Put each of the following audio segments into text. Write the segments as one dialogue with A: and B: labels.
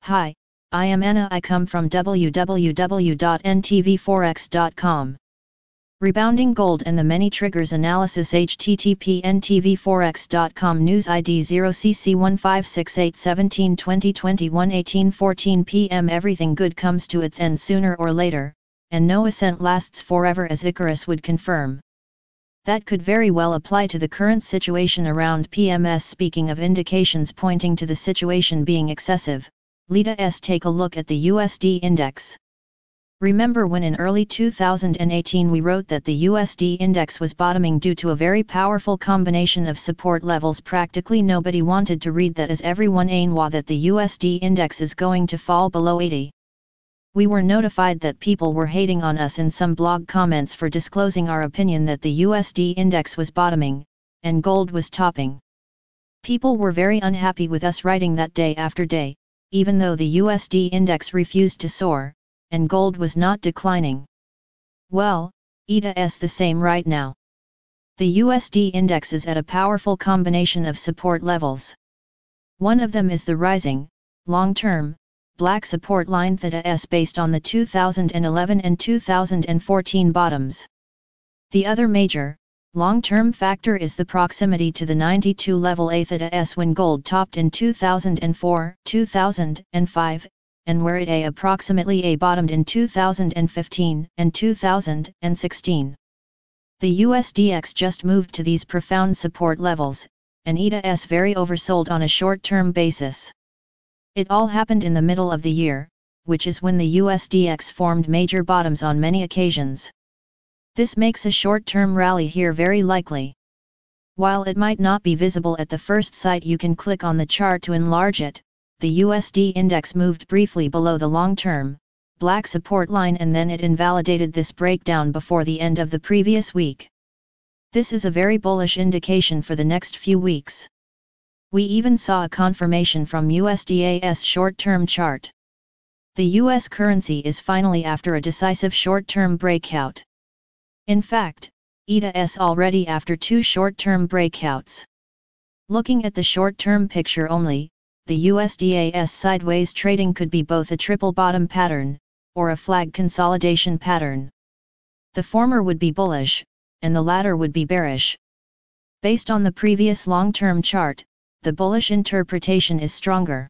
A: Hi, I am Anna. I come from www.ntvforex.com. Rebounding Gold and the Many Triggers Analysis. http ntvforex.com. News ID 0cc1568172021 18:14 p.m. Everything good comes to its end sooner or later, and no ascent lasts forever, as Icarus would confirm. That could very well apply to the current situation around PMS. Speaking of indications pointing to the situation being excessive, let's take a look at the USD index. Remember when in early 2018 we wrote that the USD index was bottoming due to a very powerful combination of support levels? Practically nobody wanted to read that, as everyone knew that the USD index is going to fall below 80. We were notified that people were hating on us in some blog comments for disclosing our opinion that the USD index was bottoming, and gold was topping. People were very unhappy with us writing that day after day, even though the USD index refused to soar, and gold was not declining. Well, it's the same right now. The USD index is at a powerful combination of support levels. One of them is the rising, long-term, black support line θS based on the 2011 and 2014 bottoms. The other major, long-term factor is the proximity to the 92 level θS when gold topped in 2004, 2005, and where it approximately bottomed in 2015 and 2016. The USDX just moved to these profound support levels, and it's very oversold on a short-term basis. It all happened in the middle of the year, which is when the USDX formed major bottoms on many occasions. This makes a short-term rally here very likely. While it might not be visible at the first sight, you can click on the chart to enlarge it. The USD index moved briefly below the long-term, black support line, and then it invalidated this breakdown before the end of the previous week. This is a very bullish indication for the next few weeks. We even saw a confirmation from USDA's short-term chart. The US currency is finally after a decisive short-term breakout. In fact, it's already after two short-term breakouts. Looking at the short-term picture only, the USDA's sideways trading could be both a triple bottom pattern, or a flag consolidation pattern. The former would be bullish, and the latter would be bearish. Based on the previous long-term chart, the bullish interpretation is stronger.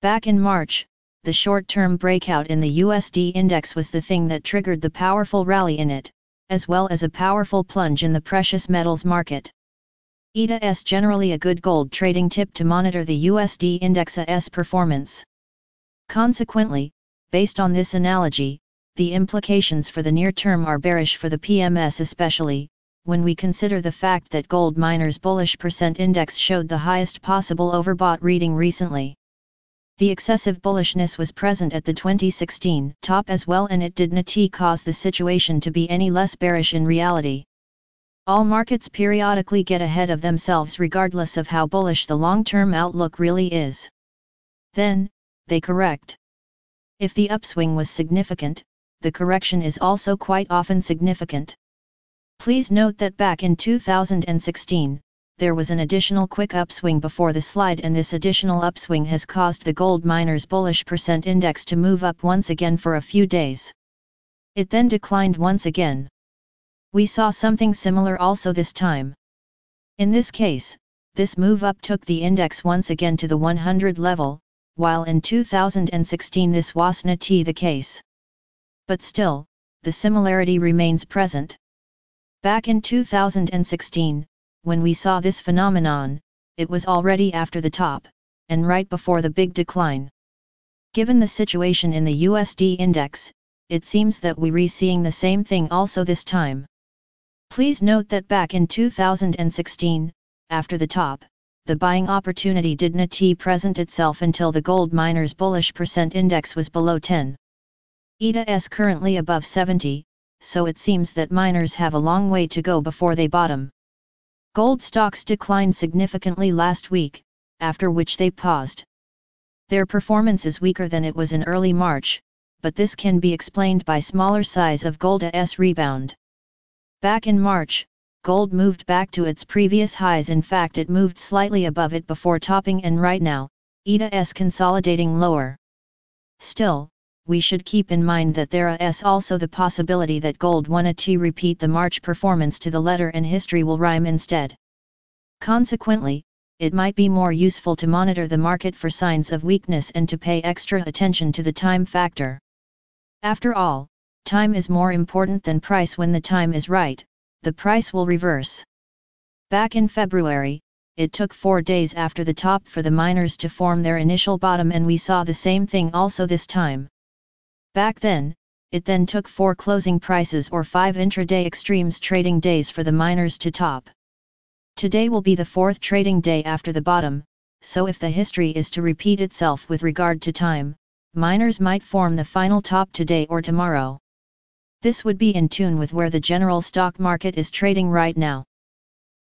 A: Back in March, the short-term breakout in the USD index was the thing that triggered the powerful rally in it, as well as a powerful plunge in the precious metals market. It's generally a good gold trading tip to monitor the USD index's performance. Consequently, based on this analogy, the implications for the near term are bearish for the PMS, especially when we consider the fact that gold miners' bullish percent index showed the highest possible overbought reading recently. The excessive bullishness was present at the 2016 top as well, and it did not cause the situation to be any less bearish in reality. All markets periodically get ahead of themselves regardless of how bullish the long-term outlook really is. Then, they correct. If the upswing was significant, the correction is also quite often significant. Please note that back in 2016, there was an additional quick upswing before the slide, and this additional upswing has caused the gold miners' bullish percent index to move up once again for a few days. It then declined once again. We saw something similar also this time. In this case, this move up took the index once again to the 100 level, while in 2016 this was not the case. But still, the similarity remains present. Back in 2016, when we saw this phenomenon, it was already after the top, and right before the big decline. Given the situation in the USD index, it seems that we're seeing the same thing also this time. Please note that back in 2016, after the top, the buying opportunity did not present itself until the gold miners' bullish percent index was below 10. It's currently above 70, so it seems that miners have a long way to go before they bottom. Gold stocks declined significantly last week, after which they paused. Their performance is weaker than it was in early March, but this can be explained by smaller size of gold's rebound. Back in March, gold moved back to its previous highs. In fact, it moved slightly above it before topping, and right now, it's consolidating lower. Still, we should keep in mind that there is also the possibility that gold won't repeat the March performance to the letter and history will rhyme instead. Consequently, it might be more useful to monitor the market for signs of weakness and to pay extra attention to the time factor. After all, time is more important than price. When the time is right, the price will reverse. Back in February, it took 4 days after the top for the miners to form their initial bottom, and we saw the same thing also this time. Back then, it then took 4 closing prices or 5 intraday extremes trading days for the miners to top. Today will be the 4th trading day after the bottom, so if the history is to repeat itself with regard to time, miners might form the final top today or tomorrow. This would be in tune with where the general stock market is trading right now.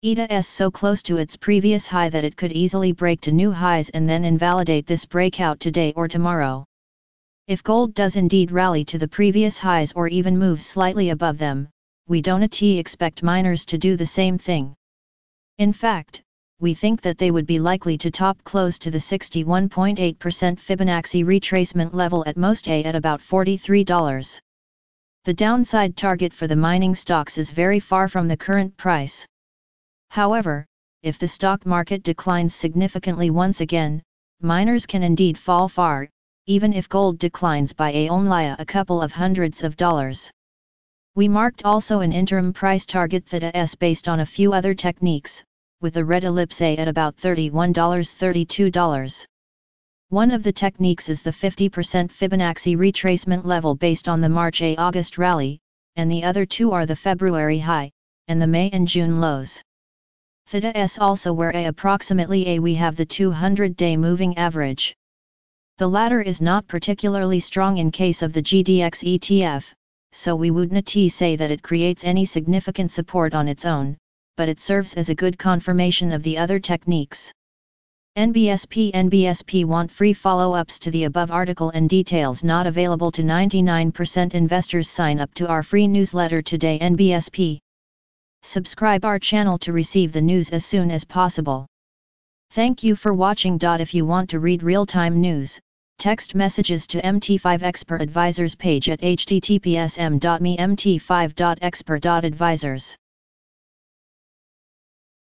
A: ETA is so close to its previous high that it could easily break to new highs and then invalidate this breakout today or tomorrow. If gold does indeed rally to the previous highs or even move slightly above them, we don't expect miners to do the same thing. In fact, we think that they would be likely to top close to the 61.8% Fibonacci retracement level at most, at about $43. The downside target for the mining stocks is very far from the current price. However, if the stock market declines significantly once again, miners can indeed fall far, even if gold declines by only a couple of hundreds of dollars. We marked also an interim price target theta S based on a few other techniques, with a red ellipse at about $31-32. One of the techniques is the 50% Fibonacci retracement level based on the March-August rally, and the other two are the February high, and the May and June lows. Theta S also where approximately we have the 200-day moving average. The latter is not particularly strong in case of the GDX ETF, so we wouldn't say that it creates any significant support on its own, but it serves as a good confirmation of the other techniques. NBSP want free follow-ups to the above article and details not available to 99% investors. Sign up to our free newsletter today. NBSP. Subscribe our channel to receive the news as soon as possible. Thank you for watching. If you want to read real-time news, text messages to MT5 Expert Advisors page at https://mt5.expert.advisors.